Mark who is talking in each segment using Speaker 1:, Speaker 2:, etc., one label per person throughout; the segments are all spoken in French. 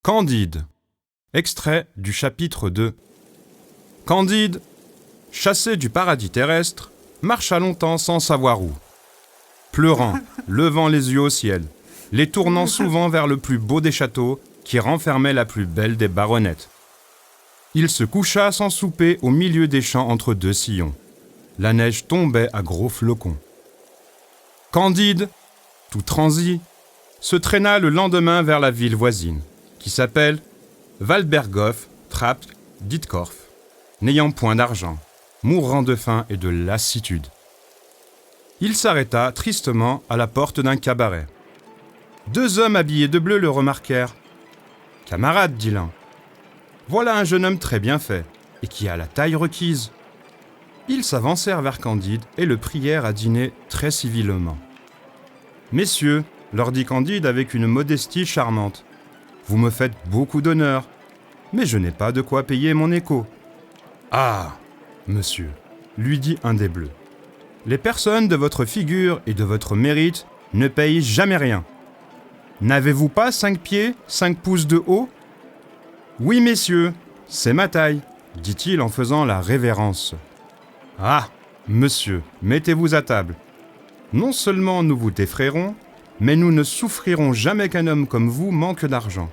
Speaker 1: Candide. Extrait du chapitre 2. Candide, chassé du paradis terrestre, marcha longtemps sans savoir où. Pleurant, levant les yeux au ciel, les tournant souvent vers le plus beau des châteaux qui renfermait la plus belle des baronnettes. Il se coucha sans souper au milieu des champs entre deux sillons. La neige tombait à gros flocons. Candide, tout transi, se traîna le lendemain vers la ville voisine, qui s'appelle Valberghof Trapp Ditkorf, n'ayant point d'argent, mourant de faim et de lassitude. Il s'arrêta tristement à la porte d'un cabaret. Deux hommes habillés de bleu le remarquèrent. « Camarade, dit l'un, voilà un jeune homme très bien fait, et qui a la taille requise. » Ils s'avancèrent vers Candide et le prièrent à dîner très civilement. « Messieurs, leur dit Candide avec une modestie charmante, vous me faites beaucoup d'honneur, mais je n'ai pas de quoi payer mon écho. »« Ah, monsieur, lui dit un des bleus, les personnes de votre figure et de votre mérite ne payent jamais rien. N'avez-vous pas 5 pieds, 5 pouces de haut ? » ?»« Oui, messieurs, c'est ma taille, dit-il en faisant la révérence. »« Ah, monsieur, mettez-vous à table. Non seulement nous vous défrayerons, mais nous ne souffrirons jamais qu'un homme comme vous manque d'argent.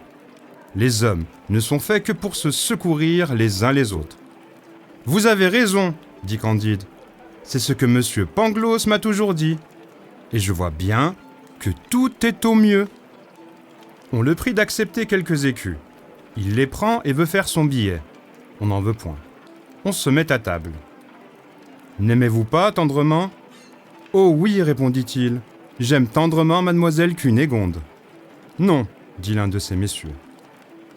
Speaker 1: Les hommes ne sont faits que pour se secourir les uns les autres. »« Vous avez raison, dit Candide. C'est ce que monsieur Pangloss m'a toujours dit. Et je vois bien que tout est au mieux. » On le prie d'accepter quelques écus. Il les prend et veut faire son billet. On n'en veut point. On se met à table. « N'aimez-vous pas tendrement ? » ?»« Oh oui, répondit-il. J'aime tendrement mademoiselle Cunégonde. »« Non, dit l'un de ces messieurs.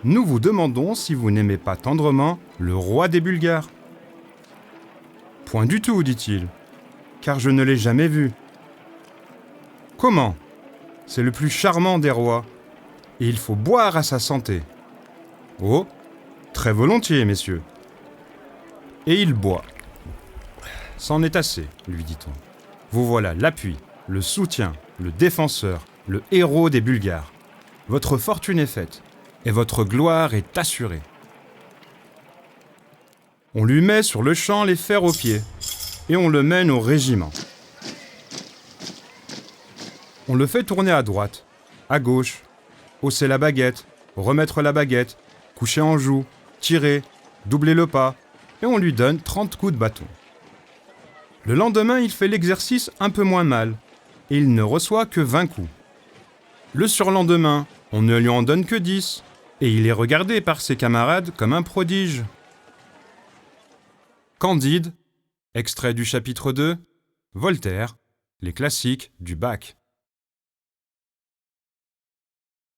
Speaker 1: Nous vous demandons si vous n'aimez pas tendrement le roi des Bulgares. »« Point du tout, dit-il, car je ne l'ai jamais vu. »« Comment ? C'est le plus charmant des rois, et il faut boire à sa santé. »« Oh, très volontiers, messieurs. » Et il boit. « C'en est assez, lui dit-on. Vous voilà l'appui, le soutien, le défenseur, le héros des Bulgares. Votre fortune est faite, et votre gloire est assurée. » On lui met sur le champ les fers aux pieds, et on le mène au régiment. On le fait tourner à droite, à gauche, hausser la baguette, remettre la baguette, coucher en joue, tirer, doubler le pas, et on lui donne 30 coups de bâton. Le lendemain, il fait l'exercice un peu moins mal, et il ne reçoit que 20 coups. Le surlendemain, on ne lui en donne que 10, et il est regardé par ses camarades comme un prodige. Candide, extrait du chapitre 2, Voltaire, les classiques du bac.